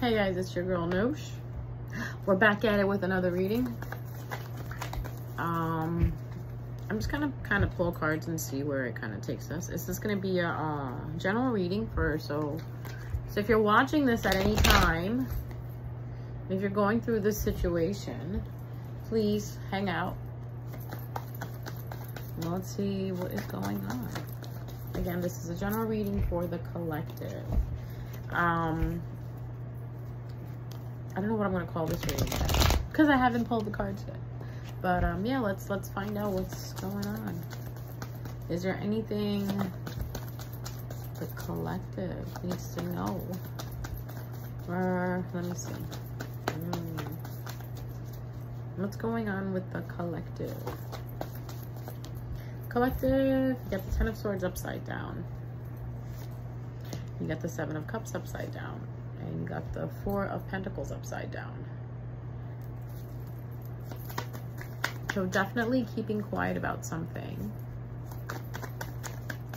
Hey guys, it's your girl Nosh. We're back at it with another reading. I'm just gonna kind of pull cards and see where it kind of takes us. This is gonna be a general reading for so if you're watching this at any time, if you're going through this situation, please hang out. Let's see what is going on. Again, this is a general reading for the collective. I don't know what I'm going to call this reading yet, because I haven't pulled the cards yet. But yeah, let's find out what's going on. Is there anything the collective needs to know? Or let me see. What's going on with the collective? Collective, you got the 10 of Swords upside down. You got the 7 of Cups upside down. And you got the 4 of Pentacles upside down. So definitely keeping quiet about something.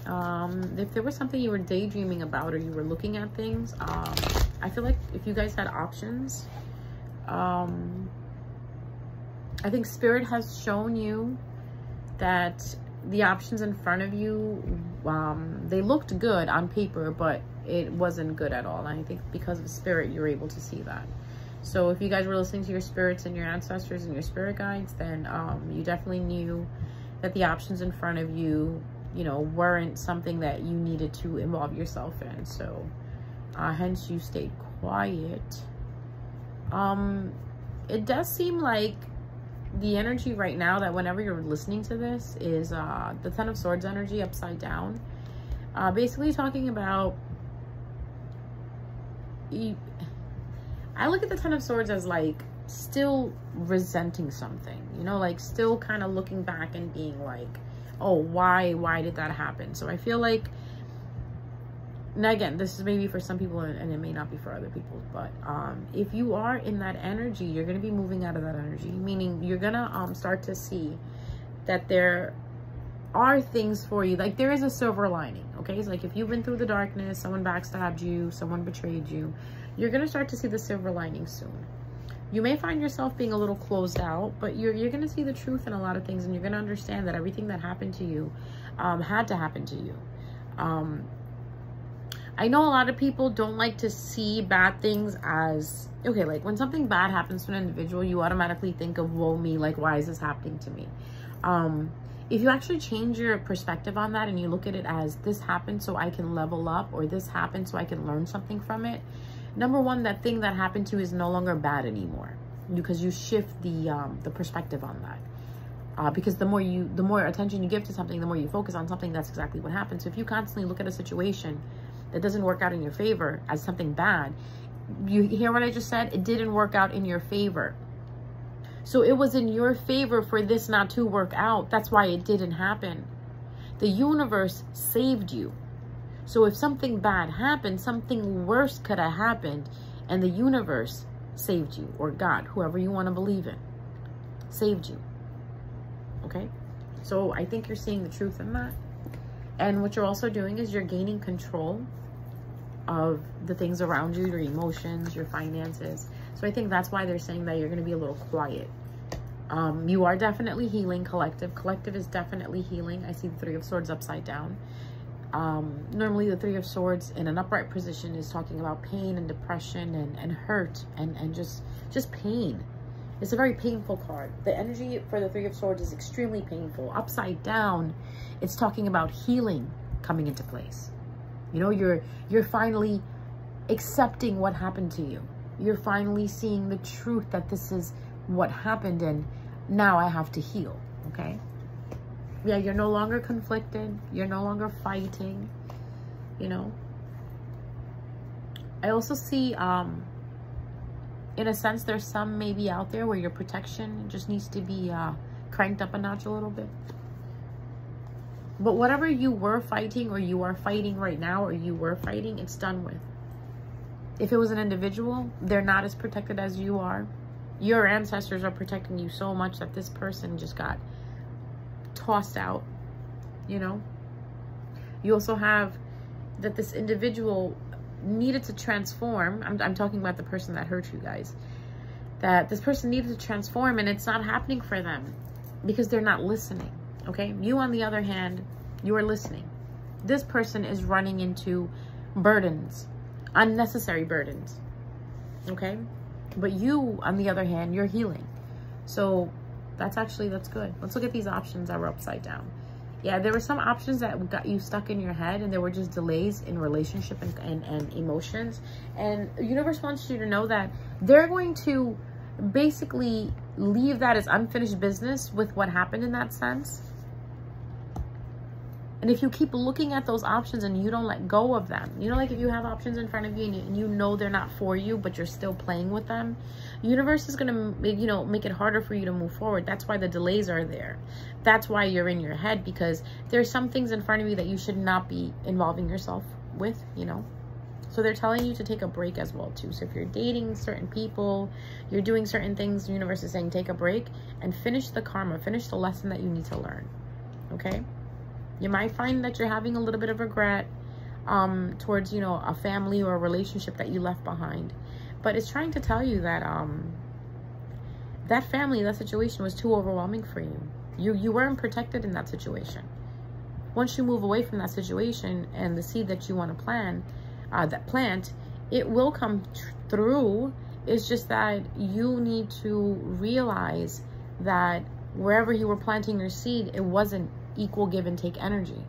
If there was something you were daydreaming about or you were looking at things, I feel like if you guys had options, I think Spirit has shown you that the options in front of you, they looked good on paper, but it wasn't good at all. And I think because of Spirit, you're able to see that. So if you guys were listening to your spirits and your ancestors and your spirit guides, then you definitely knew that the options in front of you, you know, weren't something that you needed to involve yourself in. So hence you stayed quiet. It does seem like the energy right now that whenever you're listening to this is the 10 of Swords energy upside down. Basically talking about, I look at the 10 of Swords as like still resenting something, you know, like still kind of looking back and being like, oh, why did that happen? So I feel like, now again, this is maybe for some people and it may not be for other people, but if you are in that energy, you're going to be moving out of that energy, meaning you're going to start to see that there are things for you. Like there is a silver lining, okay? It's like if you've been through the darkness, someone backstabbed you, someone betrayed you, you're going to start to see the silver lining soon. You may find yourself being a little closed out, but you're going to see the truth in a lot of things, and you're going to understand that everything that happened to you had to happen to you. I know a lot of people don't like to see bad things as, okay, like when something bad happens to an individual, you automatically think of, woe me, like, why is this happening to me? If you actually change your perspective on that and you look at it as this happened so I can level up, or this happened so I can learn something from it, number one, that thing that happened to you is no longer bad anymore, because you shift the perspective on that. Because the more attention you give to something, the more you focus on something, that's exactly what happens. So if you constantly look at a situation that doesn't work out in your favor as something bad, you hear what I just said? It didn't work out in your favor. So it was in your favor for this not to work out. That's why it didn't happen. The universe saved you. So if something bad happened, something worse could have happened, and the universe saved you, or God, whoever you want to believe in, saved you. Okay? So I think you're seeing the truth in that. And what you're also doing is you're gaining control of the things around you, your emotions, your finances. So I think that's why they're saying that you're going to be a little quiet. You are definitely healing, collective. Collective is definitely healing. I see the 3 of Swords upside down. Normally the 3 of Swords in an upright position is talking about pain and depression and hurt and just pain. It's a very painful card. The energy for the 3 of Swords is extremely painful. Upside down, it's talking about healing coming into place. You know, you're finally accepting what happened to you. You're finally seeing the truth that this is what happened and now I have to heal, okay? Yeah, you're no longer conflicted. You're no longer fighting, you know? I also see, in a sense, there's some maybe out there where your protection just needs to be cranked up a notch a little bit. But whatever you were fighting or you are fighting right now or you were fighting, it's done with. If it was an individual, they're not as protected as you are. Your ancestors are protecting you so much that this person just got tossed out, you know? You also have that this individual needed to transform. I'm talking about the person that hurt you guys. That this person needed to transform, and it's not happening for them because they're not listening, okay? You, on the other hand, you are listening. This person is running into burdens, unnecessary burdens, okay? But you, on the other hand, you're healing. So that's good. Let's look at these options that were upside down. Yeah, there were some options that got you stuck in your head, and there were just delays in relationship and emotions. And the universe wants you to know that they're going to basically leave that as unfinished business with what happened in that sense. And if you keep looking at those options and you don't let go of them, you know, like if you have options in front of you and you know they're not for you, but you're still playing with them, the universe is going to, you know, make it harder for you to move forward. That's why the delays are there. That's why you're in your head, because there's some things in front of you that you should not be involving yourself with, you know. So they're telling you to take a break as well too. So if you're dating certain people, you're doing certain things, the universe is saying take a break and finish the karma, finish the lesson that you need to learn, okay? You might find that you're having a little bit of regret towards, you know, a family or a relationship that you left behind. But it's trying to tell you that that family, that situation was too overwhelming for you. You weren't protected in that situation. Once you move away from that situation and the seed that you want to plant, it will come through. It's just that you need to realize that wherever you were planting your seed, it wasn't equal give and take energy.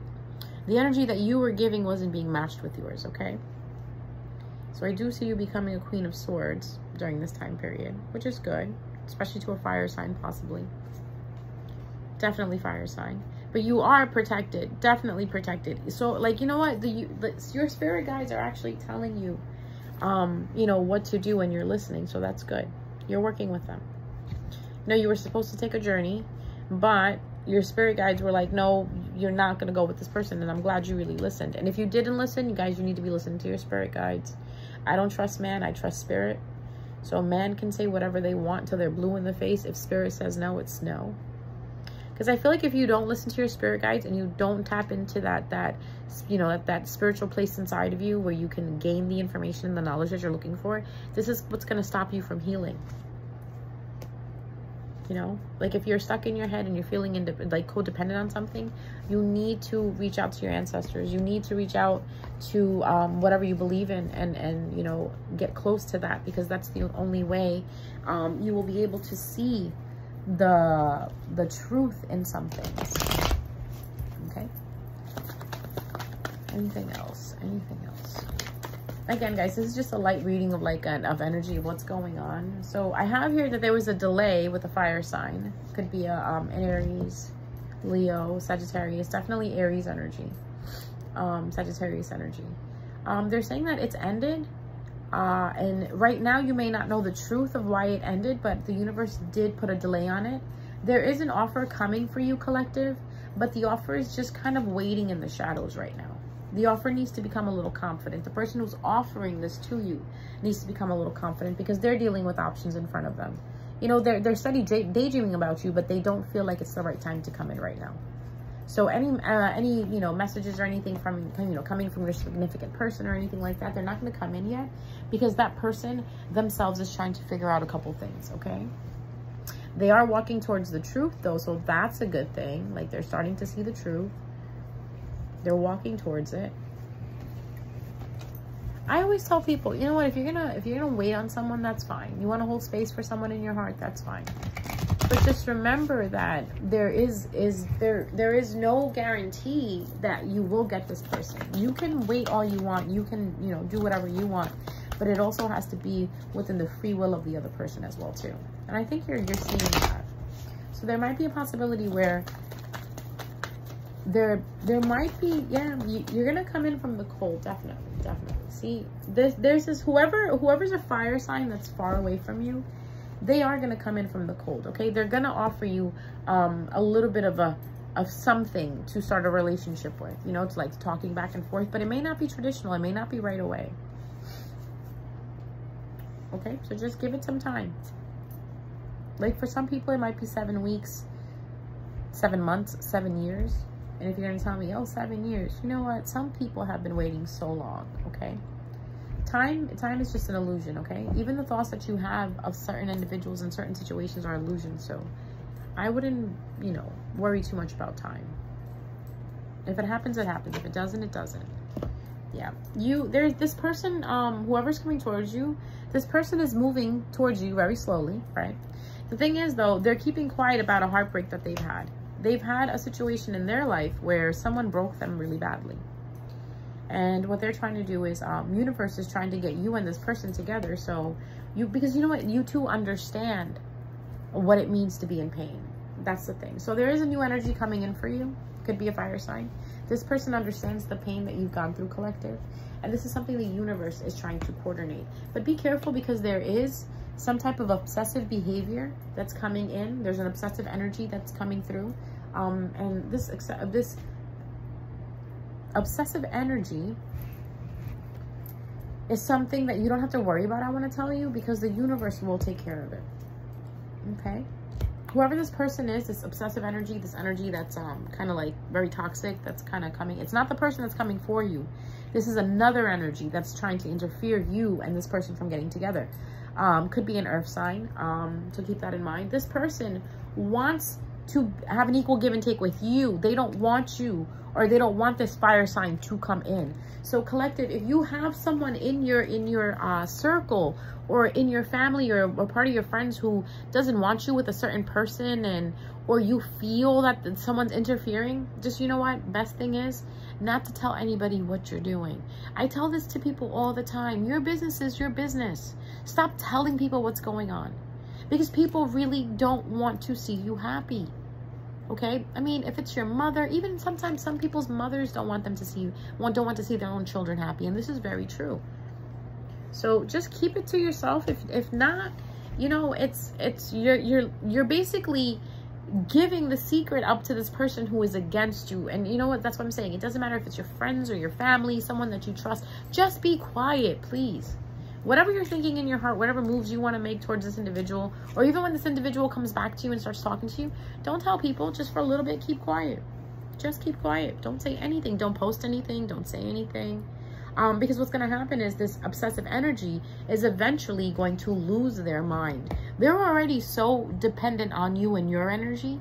The energy that you were giving wasn't being matched with yours, okay? So I do see you becoming a Queen of Swords during this time period, which is good, especially to a fire sign, possibly. Definitely fire sign. But you are protected, definitely protected. So, like, you know what? Your spirit guides are actually telling you, you know, what to do when you're listening. So that's good. You're working with them. You know, you were supposed to take a journey, but your spirit guides were like, no, you're not going to go with this person. And I'm glad you really listened. And if you didn't listen, you guys, you need to be listening to your spirit guides. I don't trust man. I trust spirit. So man can say whatever they want till they're blue in the face. If spirit says no, it's no. Because I feel like if you don't listen to your spirit guides and you don't tap into that you know, that spiritual place inside of you where you can gain the information and the knowledge that you're looking for, this is what's going to stop you from healing. You know, like if you're stuck in your head and you're feeling like codependent on something, you need to reach out to your ancestors. You need to reach out to whatever you believe in and, you know, get close to that, because that's the only way you will be able to see the truth in some things. Okay. Anything else? Anything else? Again, guys, this is just a light reading of of energy of what's going on. So I have here that there was a delay with a fire sign. Could be an Aries, Leo, Sagittarius. Definitely Aries energy. Sagittarius energy. They're saying that it's ended. And right now you may not know the truth of why it ended, but the universe did put a delay on it. There is an offer coming for you, collective, but the offer is just kind of waiting in the shadows right now. The offer needs to become a little confident. The person who's offering this to you needs to become a little confident, because they're dealing with options in front of them. You know, they're study daydreaming about you, but they don't feel like it's the right time to come in right now. So any you know, messages or anything from, you know, coming from your significant person or anything like that, they're not going to come in yet, because that person themselves is trying to figure out a couple things, okay? They are walking towards the truth though, so that's a good thing. Like, they're starting to see the truth. They're walking towards it. I always tell people, you know what, if you're gonna wait on someone, that's fine. You want to hold space for someone in your heart, that's fine. But just remember that there is no guarantee that you will get this person. You can wait all you want. You can, you know, do whatever you want. But it also has to be within the free will of the other person as well too. And I think you're seeing that. So there might be a possibility where there might be, yeah, you're gonna come in from the cold, definitely. See, there's this whoever's a fire sign that's far away from you, they are gonna come in from the cold, okay? They're gonna offer you a little bit of something to start a relationship with. You know, it's like talking back and forth, but it may not be traditional. It may not be right away. Okay, so just give it some time. Like for some people, it might be 7 weeks, 7 months, 7 years. And if you're going to tell me, oh, 7 years, you know what? Some people have been waiting so long, okay? time is just an illusion, okay? Even the thoughts that you have of certain individuals in certain situations are illusions. So I wouldn't, you know, worry too much about time. If it happens, it happens. If it doesn't, it doesn't. Yeah. There's this person, whoever's coming towards you, this person is moving towards you very slowly, right? The thing is, though, they're keeping quiet about a heartbreak that they've had. They've had a situation in their life where someone broke them really badly. And what they're trying to do is, universe is trying to get you and this person together. So because you know what, you two understand what it means to be in pain. That's the thing. So there is a new energy coming in for you. Could be a fire sign. This person understands the pain that you've gone through, collective. And this is something the universe is trying to coordinate. But be careful, because there is some type of obsessive behavior that's coming in. There's an obsessive energy that's coming through. And this obsessive energy is something that you don't have to worry about, I want to tell you, because the universe will take care of it. Okay? Whoever this person is, this obsessive energy, this energy that's kind of like very toxic, that's kind of coming. It's not the person that's coming for you. This is another energy that's trying to interfere you and this person from getting together. Could be an earth sign, so keep that in mind. This person wants to have an equal give and take with you. They don't want you, or they don't want this fire sign to come in. So collective, if you have someone in your circle or in your family or part of your friends who doesn't want you with a certain person, or you feel that someone's interfering, just, you know what, best thing is not to tell anybody what you're doing. I tell this to people all the time. Your business is your business. Stop telling people what's going on, because people really don't want to see you happy. Okay, I mean, if it's your mother, even sometimes some people's mothers don't want them to see, don't want to see their own children happy, and this is very true. So just keep it to yourself. If not, you know, you're basically giving the secret up to this person who is against you. And you know what? That's what I'm saying. It doesn't matter if it's your friends or your family, someone that you trust. Just be quiet, please. Whatever you're thinking in your heart, whatever moves you want to make towards this individual, or even when this individual comes back to you and starts talking to you, don't tell people. Just for a little bit, keep quiet. Just keep quiet. Don't say anything. Don't post anything. Don't say anything. Because what's going to happen is this obsessive energy is eventually going to lose their mind. They're already so dependent on you and your energy.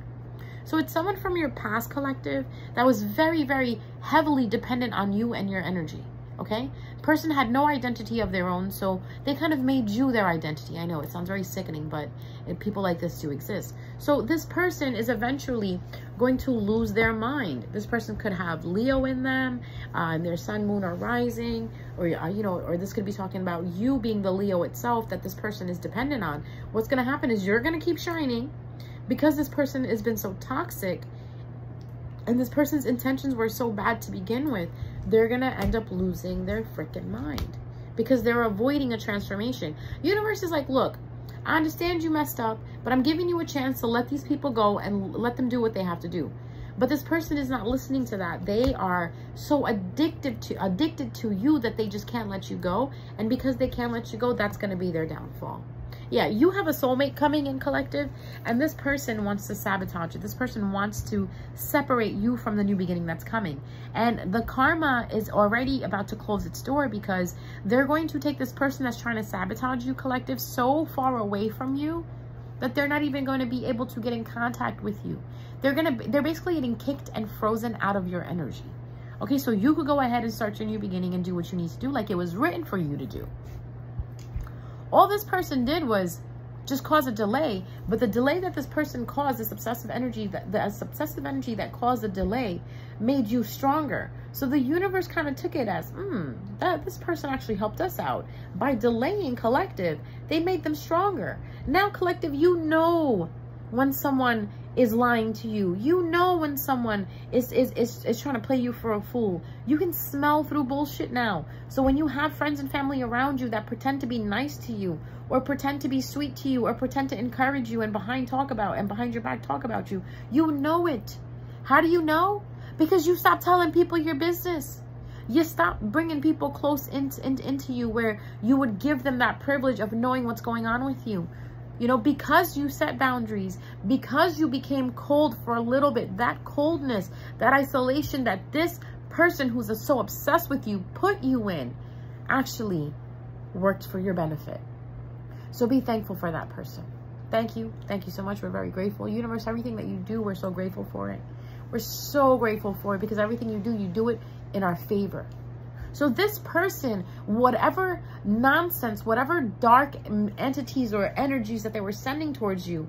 So it's someone from your past, collective, that was very, very heavily dependent on you and your energy. Okay? Person had no identity of their own, so they kind of made you their identity. I know it sounds very sickening, but people like this do exist. So this person is eventually going to lose their mind. This person could have Leo in them, their sun, moon, or rising, or you know, or this could be talking about you being the Leo itself that this person is dependent on. What's going to happen is you're going to keep shining, because this person has been so toxic and this person's intentions were so bad to begin with. They're going to end up losing their freaking mind because they're avoiding a transformation. Universe is like, look, I understand you messed up, but I'm giving you a chance to let these people go and let them do what they have to do. But this person is not listening to that. They are so addicted to you that they just can't let you go. And because they can't let you go, that's going to be their downfall. Yeah, you have a soulmate coming in, collective, and this person wants to sabotage you. This person wants to separate you from the new beginning that's coming. And the karma is already about to close its door, because they're going to take this person that's trying to sabotage you, collective, so far away from you that they're not even going to be able to get in contact with you. They're basically getting kicked and frozen out of your energy. Okay, so you could go ahead and start your new beginning and do what you need to do like it was written for you to do. All this person did was just cause a delay, but the delay that this person caused, this obsessive energy, that caused the delay, made you stronger. So the universe kind of took it as, that this person actually helped us out by delaying, collective. They made them stronger. Now, collective, you know when someone is lying to you. You know when someone is trying to play you for a fool. You can smell through bullshit now. So when you have friends and family around you that pretend to be nice to you, or pretend to be sweet to you, or pretend to encourage you and behind your back talk about you, you know it. How do you know? Because you stop telling people your business. You stop bringing people close into you where you would give them that privilege of knowing what's going on with you. You know, because you set boundaries, because you became cold for a little bit, that coldness, that isolation that this person who's so obsessed with you put you in, actually worked for your benefit. So be thankful for that person. Thank you. Thank you so much. We're very grateful. Universe, everything that you do, we're so grateful for it. We're so grateful for it because everything you do it in our favor. So this person, whatever nonsense, whatever dark entities or energies that they were sending towards you,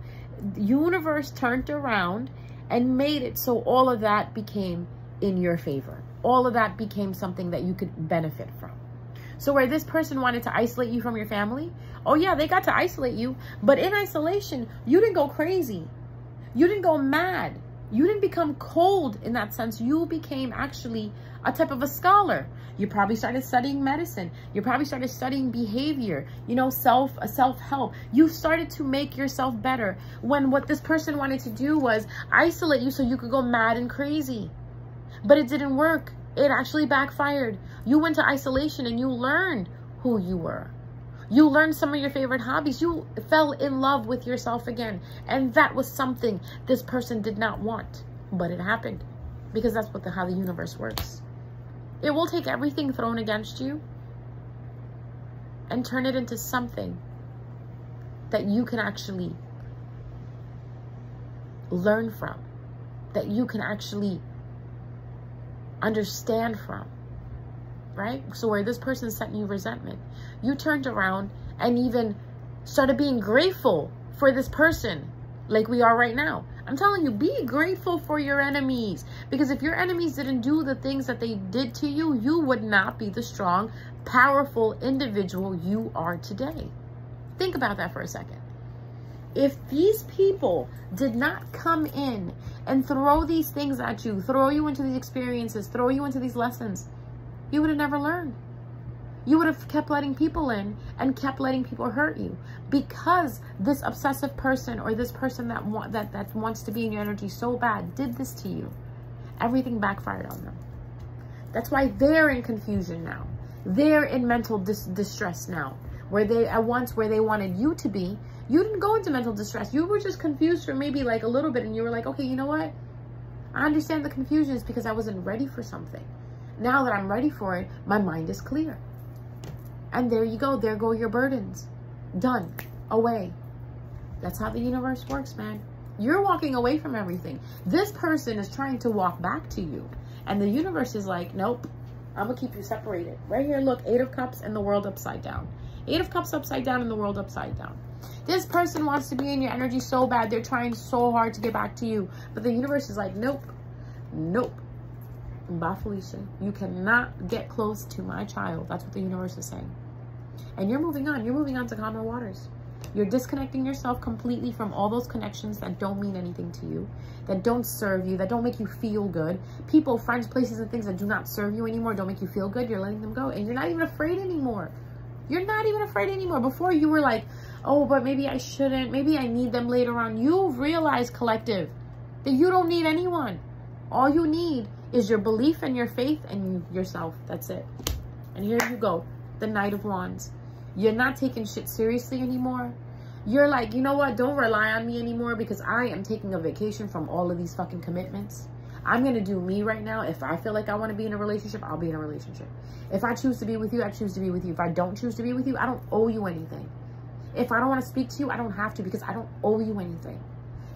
the universe turned around and made it so all of that became in your favor. All of that became something that you could benefit from. So where this person wanted to isolate you from your family, oh yeah, they got to isolate you, but in isolation, you didn't go crazy. You didn't go mad. You didn't become cold in that sense. You became actually a type of a scholar. You probably started studying medicine. You probably started studying behavior, you know, self-help. You started to make yourself better when what this person wanted to do was isolate you so you could go mad and crazy. But it didn't work. It actually backfired. You went to isolation and you learned who you were. You learned some of your favorite hobbies. You fell in love with yourself again. And that was something this person did not want. But it happened. Because that's how the universe works. It will take everything thrown against you and turn it into something that you can actually learn from. That you can actually understand from. Right? So where this person sent you resentment, you turned around and even started being grateful for this person like we are right now. I'm telling you, be grateful for your enemies, because if your enemies didn't do the things that they did to you, you would not be the strong, powerful individual you are today. Think about that for a second. If these people did not come in and throw these things at you, throw you into these experiences, throw you into these lessons, you would have never learned. You would have kept letting people in and kept letting people hurt you, because this obsessive person or this person that wants to be in your energy so bad did this to you. Everything backfired on them. That's why they're in confusion now. They're in mental distress now. Where they where they wanted you to be, you didn't go into mental distress. You were just confused for maybe like a little bit, and you were like, okay, you know what? I understand the confusion is because I wasn't ready for something. Now that I'm ready for it, my mind is clear. And there you go. There go your burdens. Done. Away. That's how the universe works, man. You're walking away from everything. This person is trying to walk back to you. And the universe is like, nope, I'm going to keep you separated. Right here, look, 8 of Cups and the world upside down. 8 of Cups upside down and the world upside down. This person wants to be in your energy so bad. They're trying so hard to get back to you. But the universe is like, nope, nope. Bye, Felicia. You cannot get close to my child. That's what the universe is saying. And you're moving on. You're moving on to calmer waters. You're disconnecting yourself completely from all those connections that don't mean anything to you, that don't serve you, that don't make you feel good. People, friends, places, and things that do not serve you anymore, don't make you feel good. You're letting them go. And you're not even afraid anymore. You're not even afraid anymore. Before you were like, oh, but maybe I shouldn't. Maybe I need them later on. You've realized, collective, that you don't need anyone. All you need is your belief and your faith and yourself. That's it. And here you go. The Knight of Wands. You're not taking shit seriously anymore. You're like, you know what? Don't rely on me anymore, because I am taking a vacation from all of these fucking commitments. I'm going to do me right now. If I feel like I want to be in a relationship, I'll be in a relationship. If I choose to be with you, I choose to be with you. If I don't choose to be with you, I don't owe you anything. If I don't want to speak to you, I don't have to, because I don't owe you anything.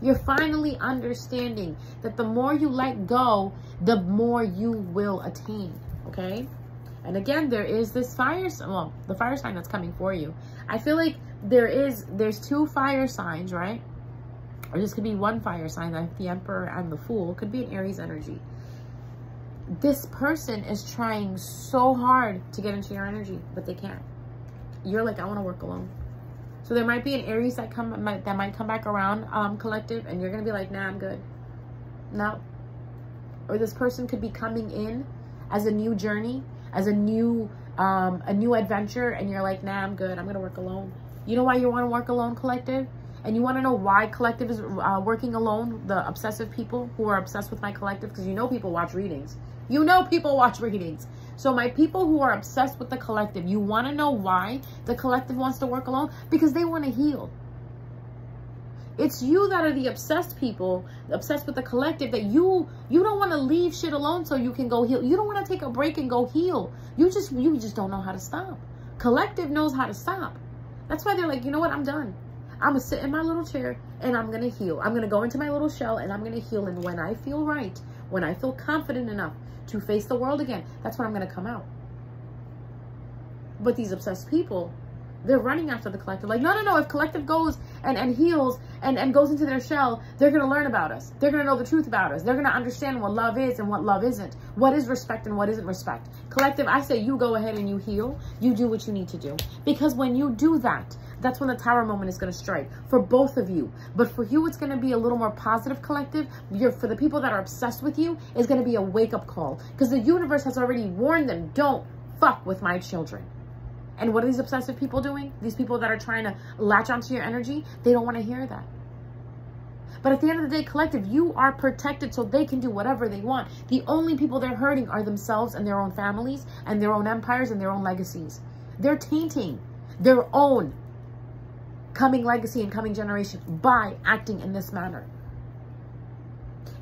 You're finally understanding that the more you let go, the more you will attain. Okay? And again, there is this fire, well, the fire sign that's coming for you. I feel like there's 2 fire signs, right? Or this could be one fire sign, like the Emperor and the Fool. Could be an Aries energy. This person is trying so hard to get into your energy, but they can't. You're like, I want to work alone. So there might be an Aries that might come back around, collective, and you're gonna be like, nah, I'm good. No. Or this person could be coming in as a new journey, as a new adventure, and you're like, nah, I'm good. I'm gonna work alone. You know why you want to work alone, collective? And you want to know why collective is working alone? The obsessive people who are obsessed with my collective, because you know people watch readings. You know people watch readings. So my people who are obsessed with the collective, you want to know why the collective wants to work alone? Because they want to heal. It's you that are the obsessed people, obsessed with the collective, that you don't want to leave shit alone so you can go heal. You don't want to take a break and go heal. You just don't know how to stop. Collective knows how to stop. That's why they're like, you know what? I'm done. I'm going to sit in my little chair and I'm going to heal. I'm going to go into my little shell and I'm going to heal. And when I feel right, when I feel confident enough to face the world again, that's when I'm going to come out. But these obsessed people, they're running after the collective. Like, no. If collective goes and heals and goes into their shell, they're going to learn about us. They're going to know the truth about us. They're going to understand what love is and what love isn't. What is respect and what isn't respect. Collective, I say you go ahead and you heal. You do what you need to do. Because when you do that, that's when the tower moment is going to strike for both of you. But for you, it's going to be a little more positive, collective. For the people that are obsessed with you, it's going to be a wake-up call. Because the universe has already warned them, don't fuck with my children. And what are these obsessive people doing? These people that are trying to latch onto your energy, they don't want to hear that. But at the end of the day, collective, you are protected so they can do whatever they want. The only people they're hurting are themselves and their own families and their own empires and their own legacies. They're tainting their own coming legacy and coming generation by acting in this manner.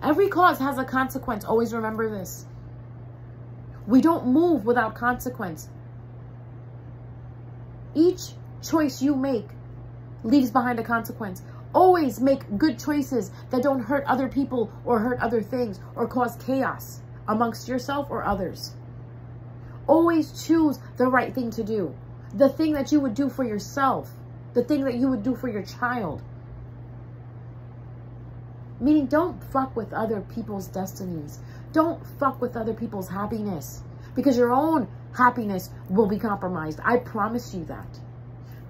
Every cause has a consequence. Always remember this. We don't move without consequence. Each choice you make leaves behind a consequence. Always make good choices that don't hurt other people or hurt other things or cause chaos amongst yourself or others. Always choose the right thing to do. The thing that you would do for yourself. The thing that you would do for your child. Meaning, don't fuck with other people's destinies. Don't fuck with other people's happiness. Because your own happiness will be compromised. I promise you that.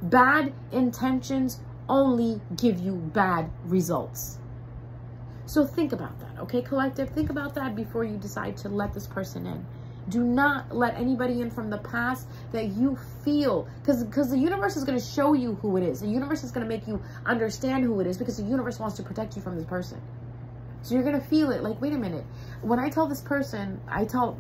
Bad intentions only give you bad results. So think about that, okay, collective? Think about that before you decide to let this person in. Do not let anybody in from the past that you feel, because the universe is going to show you who it is. The universe is going to make you understand who it is because the universe wants to protect you from this person. So you're going to feel it like, wait a minute. When I tell this person, I tell,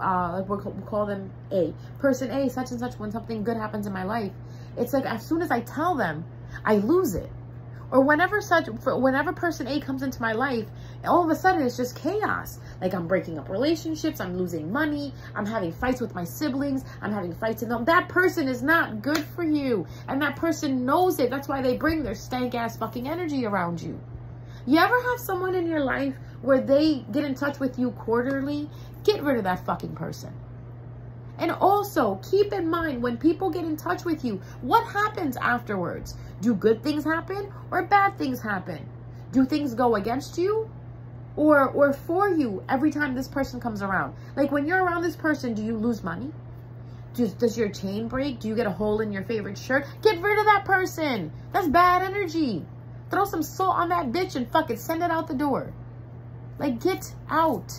we'll call them A. Person A, such and such, when something good happens in my life, it's like as soon as I tell them, I lose it. Or whenever person A comes into my life, all of a sudden it's just chaos. Like I'm breaking up relationships, I'm losing money, I'm having fights with my siblings, I'm having fights in them. That person is not good for you. And that person knows it. That's why they bring their stank ass fucking energy around you. You ever have someone in your life where they get in touch with you quarterly? Get rid of that fucking person. And also, keep in mind, when people get in touch with you, what happens afterwards? Do good things happen or bad things happen? Do things go against you or for you every time this person comes around? Like when you're around this person, do you lose money? Does your chain break? Do you get a hole in your favorite shirt? Get rid of that person. That's bad energy. Throw some salt on that bitch and fuck it, send it out the door. Like, get out.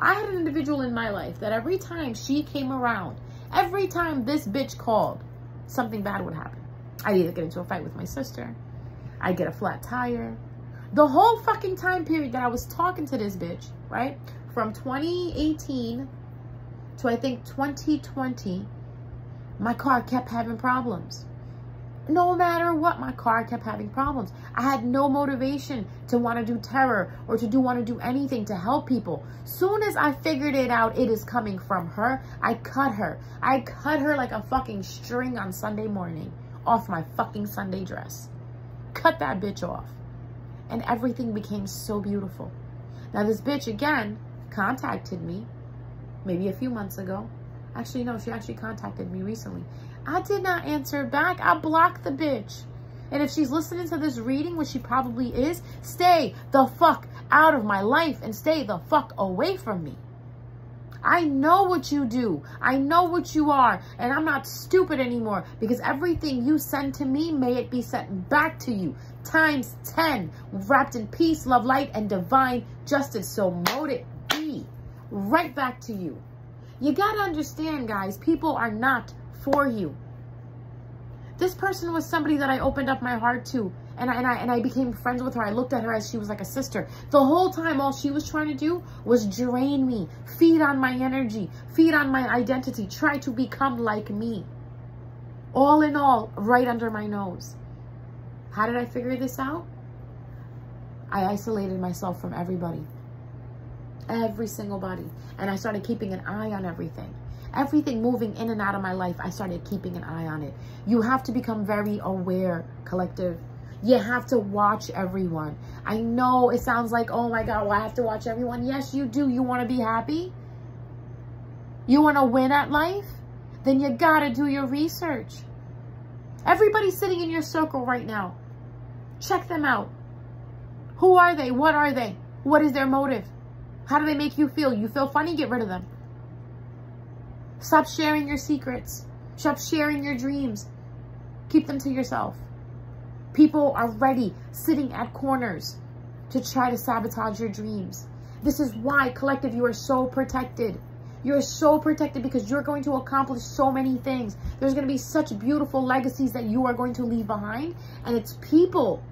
I had an individual in my life that every time she came around, every time this bitch called, something bad would happen. I'd either get into a fight with my sister, I'd get a flat tire. The whole fucking time period that I was talking to this bitch, right? From 2018 to I think 2020, my car kept having problems. No matter what, my car kept having problems. I had no motivation to want to do terror or to want to do anything to help people. Soon as I figured it out, it is coming from her, I cut her. I cut her like a fucking string on Sunday morning off my fucking Sunday dress. Cut that bitch off. And everything became so beautiful. Now this bitch again contacted me maybe a few months ago. Actually, no, she actually contacted me recently. I did not answer back. I blocked the bitch. And if she's listening to this reading, which she probably is, stay the fuck out of my life and stay the fuck away from me. I know what you do. I know what you are. And I'm not stupid anymore because everything you send to me, may it be sent back to you times 10, wrapped in peace, love, light, and divine justice. So mote it be right back to you. You got to understand, guys, people are not for you. This person was somebody that I opened up my heart to, and I became friends with her. I looked at her as she was like a sister. The whole time, all she was trying to do was drain me, feed on my energy, feed on my identity, try to become like me. All in all, right under my nose. How did I figure this out? I isolated myself from everybody. Every single body. And I started keeping an eye on everything. Everything moving in and out of my life, I started keeping an eye on it. You have to become very aware, collective. You have to watch everyone. I know it sounds like, oh my God, well, I have to watch everyone. Yes, you do. You want to be happy? You want to win at life? Then you got to do your research. Everybody sitting in your circle right now, check them out. Who are they? What are they? What is their motive? How do they make you feel? You feel funny? Get rid of them. Stop sharing your secrets. Stop sharing your dreams. Keep them to yourself. People are ready, sitting at corners to try to sabotage your dreams. This is why, collective, you are so protected. You're so protected because you're going to accomplish so many things. There's going to be such beautiful legacies that you are going to leave behind. And it's people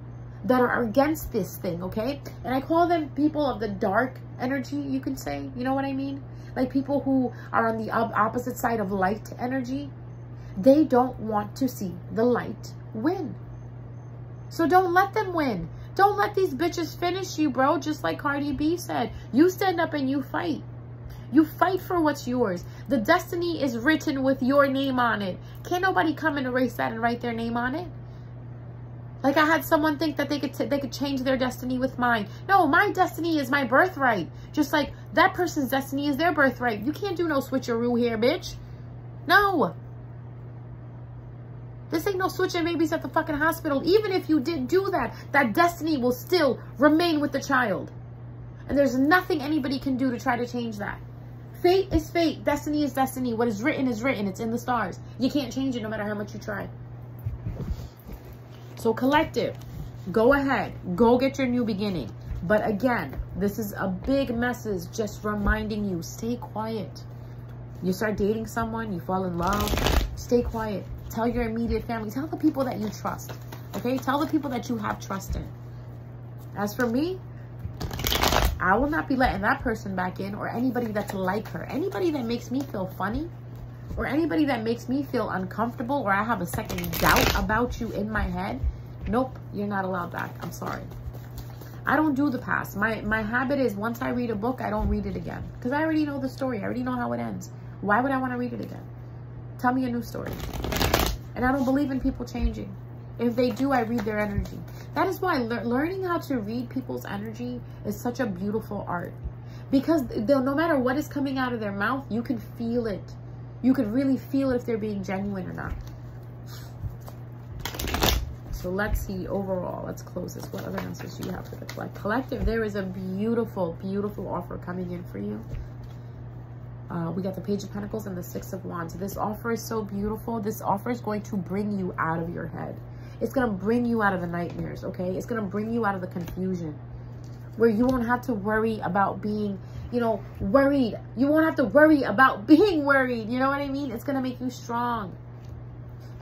that are against this thing, okay? And I call them people of the dark energy, you can say. You know what I mean? Like people who are on the opposite side of light energy. They don't want to see the light win. So don't let them win. Don't let these bitches finish you, bro. Just like Cardi B said. You stand up and you fight. You fight for what's yours. The destiny is written with your name on it. Can't nobody come and erase that and write their name on it. Like I had someone think that they could change their destiny with mine. No, my destiny is my birthright. Just like that person's destiny is their birthright. You can't do no switcheroo here, bitch. No. This ain't no switching babies at the fucking hospital. Even if you did do that, that destiny will still remain with the child. And there's nothing anybody can do to try to change that. Fate is fate. Destiny is destiny. What is written is written. It's in the stars. You can't change it no matter how much you try. So collective, go ahead. Go get your new beginning. But again, this is a big message just reminding you, stay quiet. You start dating someone, you fall in love, stay quiet. Tell your immediate family. Tell the people that you trust. Okay? Tell the people that you have trust in. As for me, I will not be letting that person back in or anybody that's like her. Anybody that makes me feel funny or anybody that makes me feel uncomfortable or I have a second doubt about you in my head. Nope, you're not allowed back. I'm sorry. I don't do the past. My habit is once I read a book, I don't read it again. Because I already know the story. I already know how it ends. Why would I want to read it again? Tell me a new story. And I don't believe in people changing. If they do, I read their energy. That is why learning how to read people's energy is such a beautiful art. Because no matter what is coming out of their mouth, you can feel it. You can really feel it if they're being genuine or not. So let's see overall. Let's close this. What other answers do you have for the collective? There is a beautiful, beautiful offer coming in for you. We got the Page of Pentacles and the Six of Wands. This offer is so beautiful. This offer is going to bring you out of your head. It's going to bring you out of the nightmares, okay? It's going to bring you out of the confusion where you won't have to worry about being, you know, worried. You won't have to worry about being worried. You know what I mean? It's going to make you strong.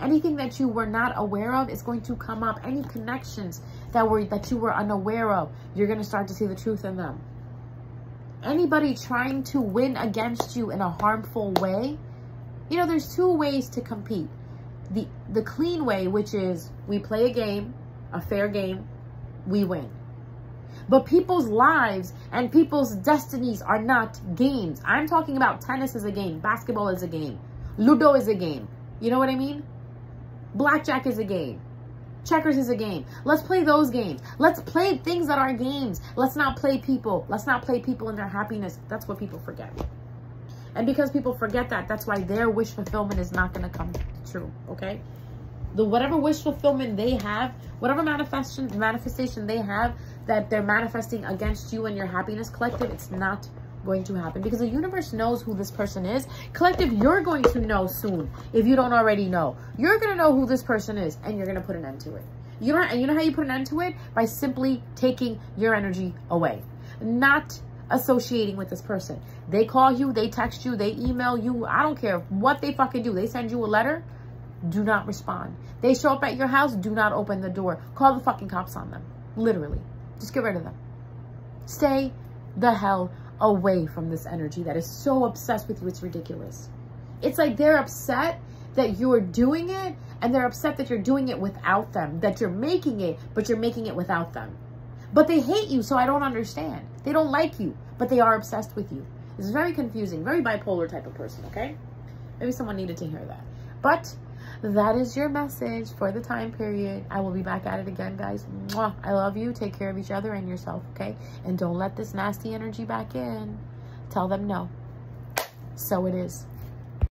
Anything that you were not aware of is going to come up. Any connections that you were unaware of, you're going to start to see the truth in them. Anybody trying to win against you in a harmful way, you know, there's two ways to compete. The clean way, which is we play a game, a fair game, we win. But people's lives and people's destinies are not games. I'm talking about tennis is a game, basketball is a game, Ludo is a game. You know what I mean? Blackjack is a game. Checkers is a game. Let's play those games. Let's play things that are games. Let's not play people. Let's not play people in their happiness. That's what people forget. And because people forget that, that's why their wish fulfillment is not going to come true, okay? Whatever wish fulfillment they have, whatever manifestation they have that they're manifesting against you and your happiness, collective, it's not going to happen because the universe knows who this person is. Collective, you're going to know soon if you don't already know. You're going to know who this person is and you're going to put an end to it. You know how you put an end to it? By simply taking your energy away. Not associating with this person. They call you, they text you, they email you. I don't care what they fucking do. They send you a letter. Do not respond. They show up at your house. Do not open the door. Call the fucking cops on them. Literally. Just get rid of them. Stay the hell away from this energy that is so obsessed with you. It's ridiculous. It's like they're upset that you're doing it and they're upset that you're doing it without them, that you're making it, but you're making it without them. But they hate you, so I don't understand. They don't like you, but they are obsessed with you. It's very confusing, very bipolar type of person, okay? Maybe someone needed to hear that. But that is your message for the time period. I will be back at it again, guys. Mwah. I love you. Take care of each other and yourself, okay? And don't let this nasty energy back in. Tell them no. So it is.